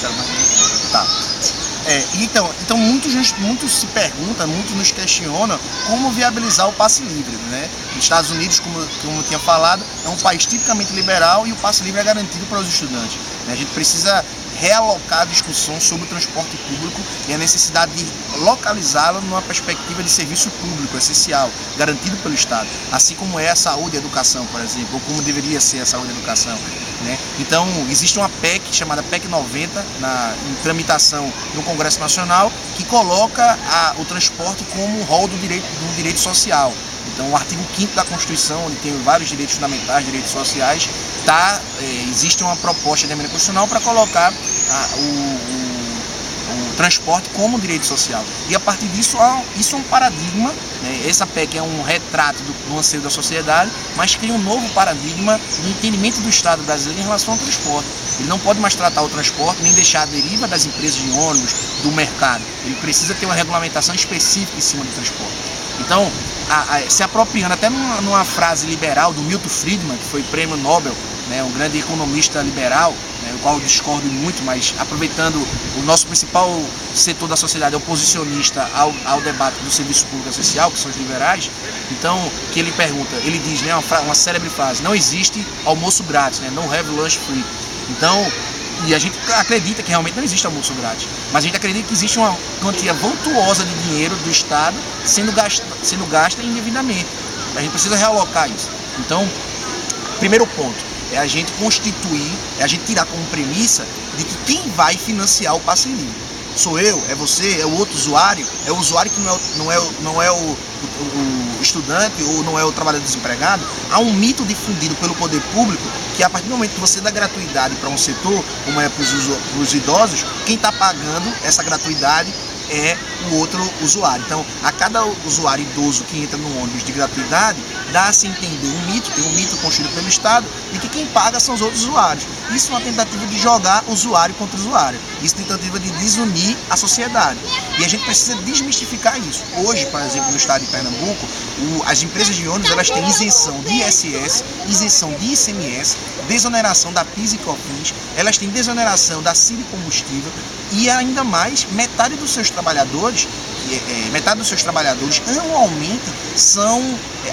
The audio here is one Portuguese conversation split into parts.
quero mais dinheiro. Tá. Então muitos se perguntam, muitos nos questionam como viabilizar o passe livre, né? Os Estados Unidos, como eu tinha falado, é um país tipicamente liberal e o passe livre é garantido para os estudantes, né? A gente precisa realocar a discussão sobre o transporte público e a necessidade de localizá-lo numa perspectiva de serviço público essencial, garantido pelo Estado, assim como é a saúde e a educação, por exemplo, ou como deveria ser a saúde e a educação, né? Então, existe uma PEC chamada PEC 90 em tramitação no Congresso Nacional que coloca o transporte como um rol do direito social. Então, o artigo 5º da Constituição, onde tem vários direitos fundamentais, direitos sociais, existe uma proposta de emenda constitucional para colocar o transporte como um direito social. E a partir disso, isso é um paradigma, né? Essa PEC é um retrato do anseio da sociedade, mas cria um novo paradigma do entendimento do Estado brasileiro em relação ao transporte. Ele não pode mais tratar o transporte, nem deixar a deriva das empresas de ônibus, do mercado. Ele precisa ter uma regulamentação específica em cima do transporte. Então, se apropriando até numa frase liberal do Milton Friedman, que foi prêmio Nobel, né, um grande economista liberal, né, o qual eu discordo muito, mas aproveitando o nosso principal setor da sociedade oposicionista ao debate do serviço público essencial, que são os liberais, então, que ele pergunta, ele diz, né, uma célebre frase: não existe almoço grátis, né, no have lunch free. Então, e a gente acredita que realmente não existe almoço grátis, mas a gente acredita que existe uma quantia vultuosa de dinheiro do Estado sendo gasta indevidamente. A gente precisa realocar isso. Então, primeiro ponto é a gente constituir, é a gente tirar como premissa de que quem vai financiar o passe livre sou eu, é você, é o outro usuário, é o usuário que não é o estudante ou não é o trabalhador desempregado. Há um mito difundido pelo poder público que a partir do momento que você dá gratuidade para um setor, como é para os idosos, quem está pagando essa gratuidade é o outro usuário. Então, a cada usuário idoso que entra no ônibus de gratuidade, dá-se a entender tem um mito construído pelo Estado, de que quem paga são os outros usuários. Isso é uma tentativa de jogar usuário contra usuário. Isso é uma tentativa de desunir a sociedade. E a gente precisa desmistificar isso. Hoje, por exemplo, no estado de Pernambuco, as empresas de ônibus, elas têm isenção de ISS, isenção de ICMS, desoneração da PIS e COFINS, elas têm desoneração da CIR Combustível e ainda mais metade dos seus trabalhadores anualmente são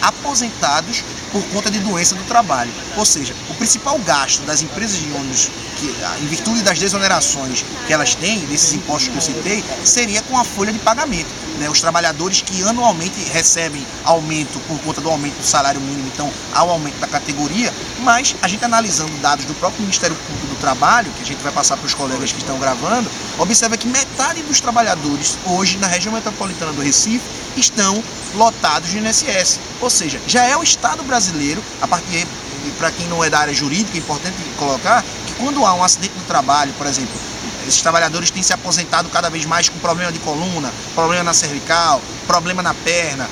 aposentados por conta de doença do trabalho. Ou seja, o principal gasto das empresas de ônibus, em virtude das desonerações que elas têm, desses impostos que eu citei, seria com a folha de pagamento, né? Os trabalhadores que anualmente recebem aumento por conta do aumento do salário mínimo, então há o aumento da categoria, mas a gente analisando dados do próprio Ministério Público do Trabalho, que a gente vai passar para os colegas que estão gravando, observa que metade dos trabalhadores hoje na região metropolitana do Recife estão lotados de INSS. Ou seja, já é o Estado brasileiro, a partir, para quem não é da área jurídica, é importante colocar que quando há um acidente no trabalho, por exemplo, esses trabalhadores têm se aposentado cada vez mais com problema de coluna, problema na cervical, problema na perna,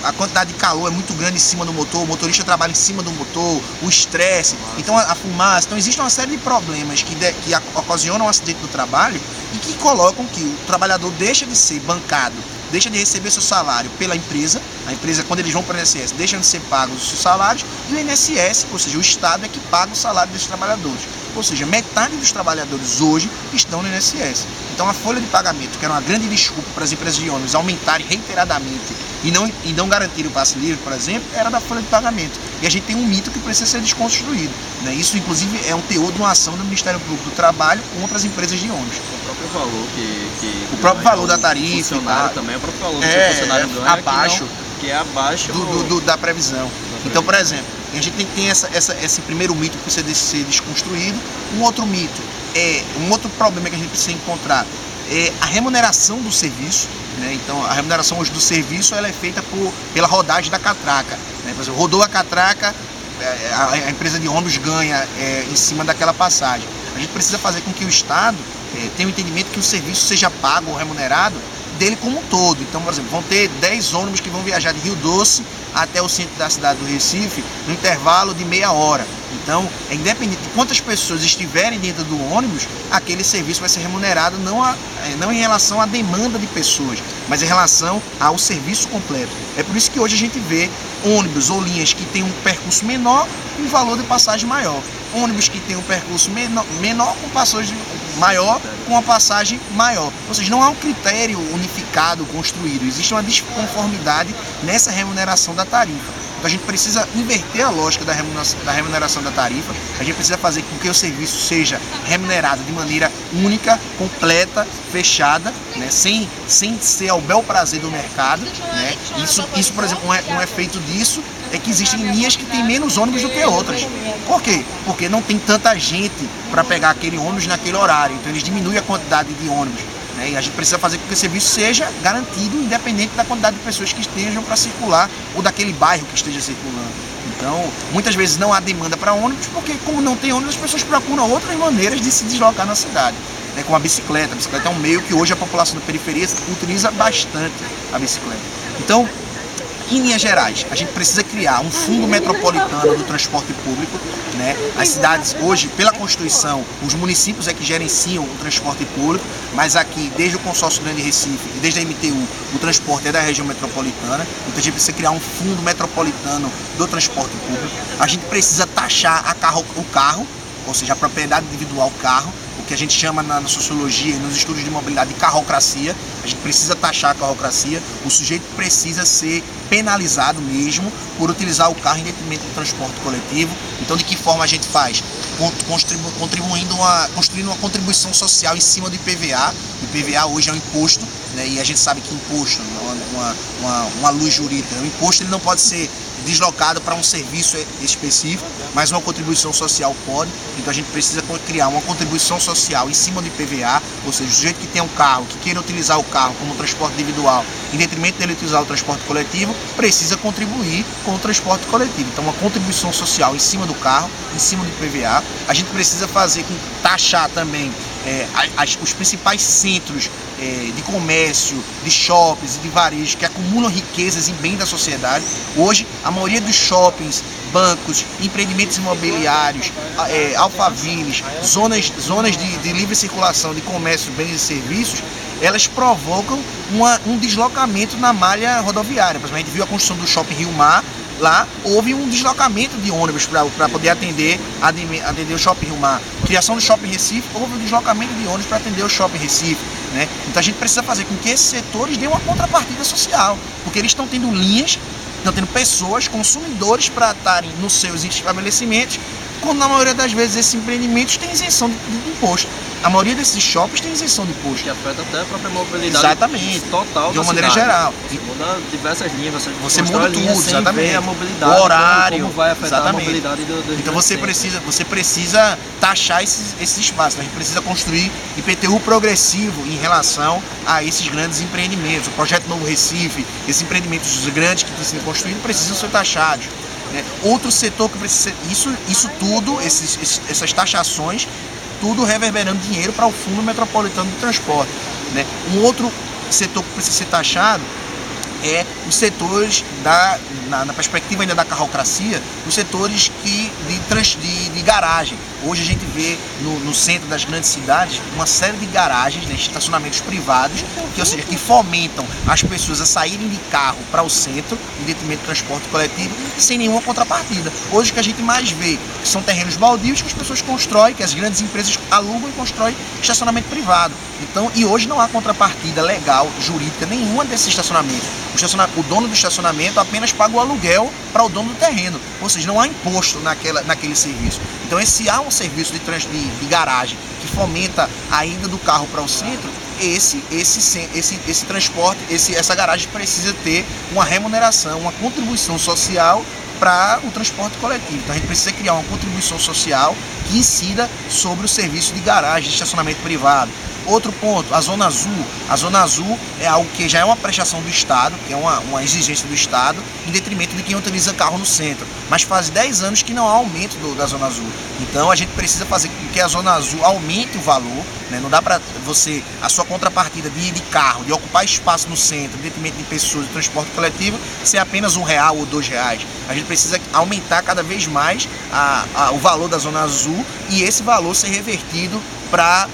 a quantidade de calor é muito grande em cima do motor, o motorista trabalha em cima do motor, o estresse, então a fumaça. Então existe uma série de problemas que ocasionam um acidente no trabalho e que colocam que o trabalhador deixa de ser bancado, deixa de receber seu salário pela empresa, a empresa, quando eles vão para o INSS, deixam de ser pagos os seus salários, e o INSS, ou seja, o Estado é que paga o salário desses trabalhadores. Ou seja, metade dos trabalhadores hoje estão no INSS. Então a folha de pagamento, que era uma grande desculpa para as empresas de ônibus aumentarem reiteradamente e não garantirem o passe livre, por exemplo, era da folha de pagamento. E a gente tem um mito que precisa ser desconstruído, né? Isso, inclusive, é um teor de uma ação do Ministério Público do Trabalho contra as empresas de ônibus. O próprio valor o próprio valor da tarifa, funcionário também, o próprio valor que o funcionário ganha, abaixo, que é abaixo da previsão. Então, por exemplo, a gente tem esse primeiro mito que precisa ser desconstruído. Um outro mito, um outro problema que a gente precisa encontrar é a remuneração do serviço, né? Então, a remuneração hoje do serviço ela é feita pela rodagem da catraca, né? Por exemplo, rodou a catraca, a empresa de ônibus ganha em cima daquela passagem. A gente precisa fazer com que o Estado tenha o entendimento que o serviço seja pago ou remunerado dele como um todo. Então, por exemplo, vão ter 10 ônibus que vão viajar de Rio Doce até o centro da cidade do Recife no intervalo de meia hora. Então, independente de quantas pessoas estiverem dentro do ônibus, aquele serviço vai ser remunerado não em relação à demanda de pessoas, mas em relação ao serviço completo. É por isso que hoje a gente vê ônibus ou linhas que têm um percurso menor com valor de passagem maior. Ônibus que tem um percurso menor com passagem maior com a passagem maior. Ou seja, não há um critério unificado construído, existe uma desconformidade nessa remuneração da tarifa. Então a gente precisa inverter a lógica da remuneração da tarifa, a gente precisa fazer com que o serviço seja remunerado de maneira única, completa, fechada, né, sem ser ao bel prazer do mercado. Né. Isso, por exemplo, um efeito disso é que existem linhas que têm menos ônibus do que outras. Por quê? Porque não tem tanta gente para pegar aquele ônibus naquele horário, então eles diminuem a quantidade de ônibus. E a gente precisa fazer com que o serviço seja garantido, independente da quantidade de pessoas que estejam para circular ou daquele bairro que esteja circulando. Então, muitas vezes não há demanda para ônibus, porque como não tem ônibus, as pessoas procuram outras maneiras de se deslocar na cidade, né, como a bicicleta. A bicicleta é um meio que hoje a população da periferia utiliza bastante a bicicleta. Então, em linhas gerais, a gente precisa criar um fundo metropolitano do transporte público, né? As cidades hoje, pela Constituição, os municípios é que gerenciam o transporte público, mas aqui, desde o Consórcio Grande Recife e desde a MTU, o transporte é da região metropolitana. Então a gente precisa criar um fundo metropolitano do transporte público. A gente precisa taxar o carro, ou seja, a propriedade individual carro, o que a gente chama na sociologia e nos estudos de mobilidade de carrocracia. A gente precisa taxar a carrocracia, o sujeito precisa ser penalizado mesmo por utilizar o carro em detrimento do transporte coletivo. Então, de que forma a gente faz? Construindo uma contribuição social em cima do IPVA. O IPVA hoje é um imposto, né, e a gente sabe que imposto é uma luz jurídica. O imposto ele não pode ser deslocado para um serviço específico, mas uma contribuição social pode. Então a gente precisa criar uma contribuição social em cima do IPVA, ou seja, o sujeito que tem um carro, que queira utilizar o carro como transporte individual, em detrimento dele utilizar o transporte coletivo, precisa contribuir com o transporte coletivo. Então uma contribuição social em cima do carro, em cima do IPVA. A gente precisa taxar também os principais centros de comércio, de shoppings e de varejo que acumulam riquezas em bem da sociedade. Hoje, a maioria dos shoppings, bancos, empreendimentos imobiliários, alfaviles, zonas de livre circulação de comércio, bens e serviços, elas provocam um deslocamento na malha rodoviária. Por exemplo, a gente viu a construção do Shopping Rio Mar. Lá houve um deslocamento de ônibus para poder atender o Shopping Rio Mar. Criação do Shopping Recife, houve um deslocamento de ônibus para atender o Shopping Recife. Né? Então a gente precisa fazer com que esses setores dêem uma contrapartida social, porque eles estão tendo linhas, estão tendo pessoas, consumidores para estarem nos seus estabelecimentos, quando na maioria das vezes esses empreendimentos têm isenção de imposto. A maioria desses shoppings tem isenção de imposto. Que afeta até a própria mobilidade. Exatamente. Total de uma maneira geral. Você muda diversas linhas, você muda tudo, exatamente. A mobilidade, o horário, como vai afetar exatamente. A mobilidade do então você precisa taxar esses espaços. A gente precisa construir IPTU progressivo em relação a esses grandes empreendimentos. O Projeto Novo Recife, esses empreendimentos grandes que estão sendo construídos precisam ser taxados. Outro setor que precisa ser, isso tudo, essas taxações, tudo reverberando dinheiro para o Fundo Metropolitano de Transporte. Né? Um outro setor que precisa ser taxado é os setores, na perspectiva ainda da carrocracia, os setores de garagem. Hoje a gente vê no centro das grandes cidades uma série de garagens, né, estacionamentos privados, que fomentam as pessoas a saírem de carro para o centro, em detrimento do transporte coletivo, sem nenhuma contrapartida. Hoje o que a gente mais vê são terrenos baldios que as pessoas constroem, que as grandes empresas alugam e constroem estacionamento privado. Então, e hoje não há contrapartida legal, jurídica, nenhuma desses estacionamentos. O dono do estacionamento apenas paga o aluguel para o dono do terreno, ou seja, não há imposto naquele serviço. Então, se há um serviço de garagem que fomenta a ida do carro para o centro, esse transporte, essa garagem precisa ter uma remuneração, uma contribuição social para o transporte coletivo. Então a gente precisa criar uma contribuição social que incida sobre o serviço de garagem, de estacionamento privado. Outro ponto, a Zona Azul. A Zona Azul é algo que já é uma prestação do Estado, que é uma exigência do Estado, em detrimento de quem utiliza carro no centro. Mas faz 10 anos que não há aumento da Zona Azul. Então a gente precisa fazer com que a Zona Azul aumente o valor. Né? Não dá para a sua contrapartida de ir de carro, de ocupar espaço no centro, em detrimento de pessoas de transporte coletivo, ser apenas R$1 ou R$2. A gente precisa aumentar cada vez mais o valor da Zona Azul e esse valor ser revertido para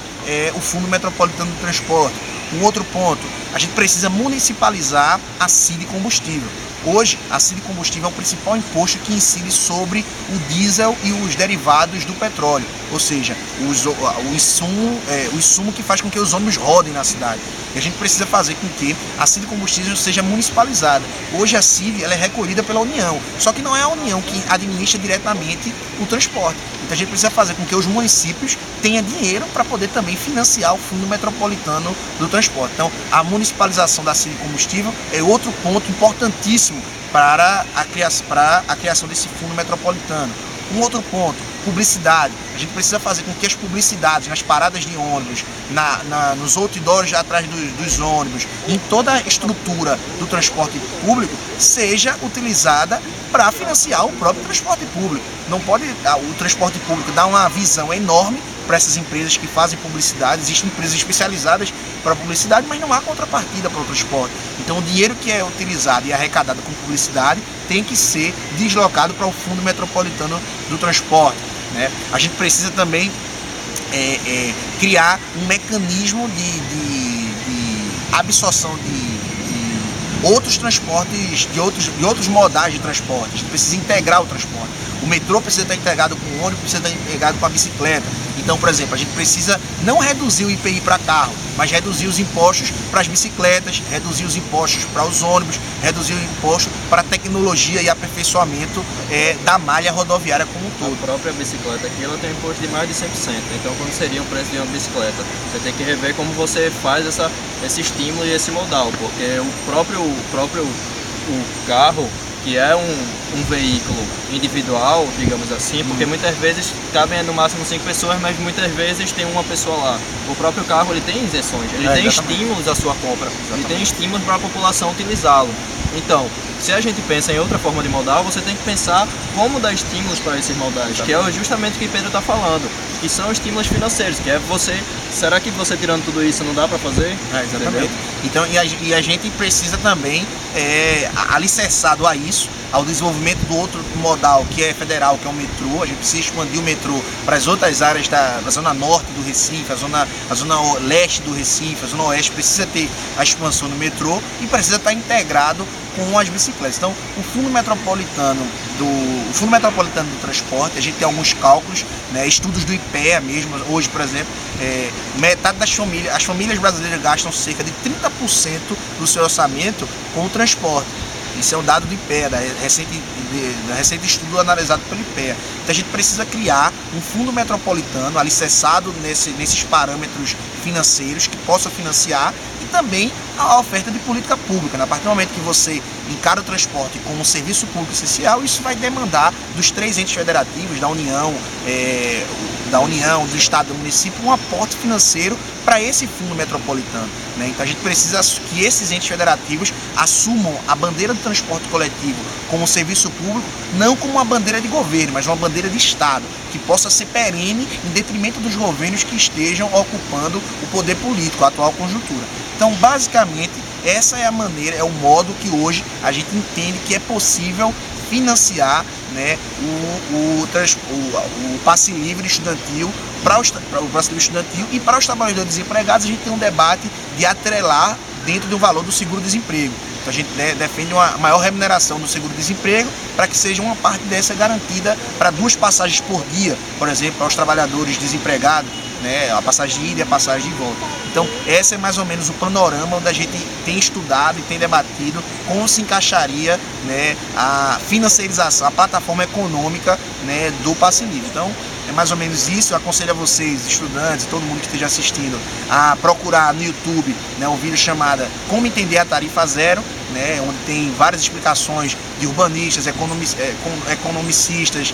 o Fundo Metropolitano do Transporte. Um outro ponto, a gente precisa municipalizar a CID Combustível. Hoje, a CID Combustível é o principal imposto que incide sobre o diesel e os derivados do petróleo, ou seja, o insumo que faz com que os ônibus rodem na cidade. E a gente precisa fazer com que a CID Combustível seja municipalizada. Hoje a CID ela é recolhida pela União, só que não é a União que administra diretamente o transporte. Então a gente precisa fazer com que os municípios tenham dinheiro para poder também financiar o Fundo Metropolitano do Transporte. Então a municipalização da CID Combustível é outro ponto importantíssimo para a criação desse Fundo Metropolitano. Um outro ponto, publicidade. A gente precisa fazer com que as publicidades nas paradas de ônibus, nos outdoors atrás dos ônibus, em toda a estrutura do transporte público, seja utilizada para financiar o próprio transporte público. Não pode o transporte público dar uma visão enorme para essas empresas que fazem publicidade. Existem empresas especializadas para publicidade, mas não há contrapartida para o transporte. Então o dinheiro que é utilizado e arrecadado com publicidade tem que ser deslocado para o Fundo Metropolitano do Transporte, né? A gente precisa também criar um mecanismo de absorção de outros transportes, de outros modais de transporte. A gente precisa integrar o transporte. O metrô precisa estar integrado com o ônibus, precisa estar integrado com a bicicleta. Então, por exemplo, a gente precisa não reduzir o IPI para carro, mas reduzir os impostos para as bicicletas, reduzir os impostos para os ônibus, reduzir o imposto para a tecnologia e aperfeiçoamento da malha rodoviária como um todo. A própria bicicleta aqui ela tem imposto de mais de 100%. Então, quando seria o preço de uma bicicleta? Você tem que rever como você faz esse estímulo e esse modal, porque o carro, que é um veículo individual, digamos assim, porque muitas vezes cabem no máximo 5 pessoas, mas muitas vezes tem uma pessoa lá. O próprio carro ele tem isenções, ele tem estímulos à sua compra, ele tem estímulos para a população utilizá-lo. Então, se a gente pensa em outra forma de modal, você tem que pensar como dar estímulos para esses modais, que é justamente o que Pedro está falando, que são estímulos financeiros, que é será que você tirando tudo isso não dá para fazer? Exatamente. Então, e a gente precisa também, alicerçado a isso, ao desenvolvimento do outro modal que é federal, que é o metrô. A gente precisa expandir o metrô para as outras áreas da zona norte do Recife, a zona leste do Recife, a zona oeste precisa ter a expansão do metrô e precisa estar integrado com as bicicletas. Então, o Fundo Metropolitano do Transporte, a gente tem alguns cálculos, né, estudos do IPEA mesmo. Hoje, por exemplo, metade as famílias brasileiras gastam cerca de 30% do seu orçamento com o transporte. Isso é um dado do IPEA, da recente estudo analisado pelo IPEA. Então a gente precisa criar um fundo metropolitano alicerçado nesses parâmetros financeiros que possa financiar e também a oferta de política pública. A partir do momento que você encara o transporte como um serviço público essencial, isso vai demandar dos 3 entes federativos, da União, do Estado e do município, um aporte financeiro para esse fundo metropolitano, né? Então a gente precisa que esses entes federativos assumam a bandeira do transporte coletivo como um serviço público, não como uma bandeira de governo, mas uma bandeira de Estado, que possa ser perene em detrimento dos governos que estejam ocupando o poder político, a atual conjuntura. Então, basicamente, essa é a maneira, é o modo que hoje a gente entende que é possível financiar, né, o passe livre estudantil e para os trabalhadores desempregados. A gente tem um debate de atrelar dentro do valor do seguro-desemprego. Então a gente defende uma maior remuneração do seguro-desemprego para que seja uma parte dessa garantida para 2 passagens por dia, por exemplo, para os trabalhadores desempregados, né, a passagem de ida e a passagem de volta. Então, esse é mais ou menos o panorama onde a gente tem estudado e tem debatido como se encaixaria, né, a financiarização, a plataforma econômica, né, do passe livre. Então, é mais ou menos isso. Eu aconselho a vocês, estudantes, todo mundo que esteja assistindo, a procurar no YouTube, né, um vídeo chamado Como Entender a Tarifa Zero, né, onde tem várias explicações de urbanistas, economicistas,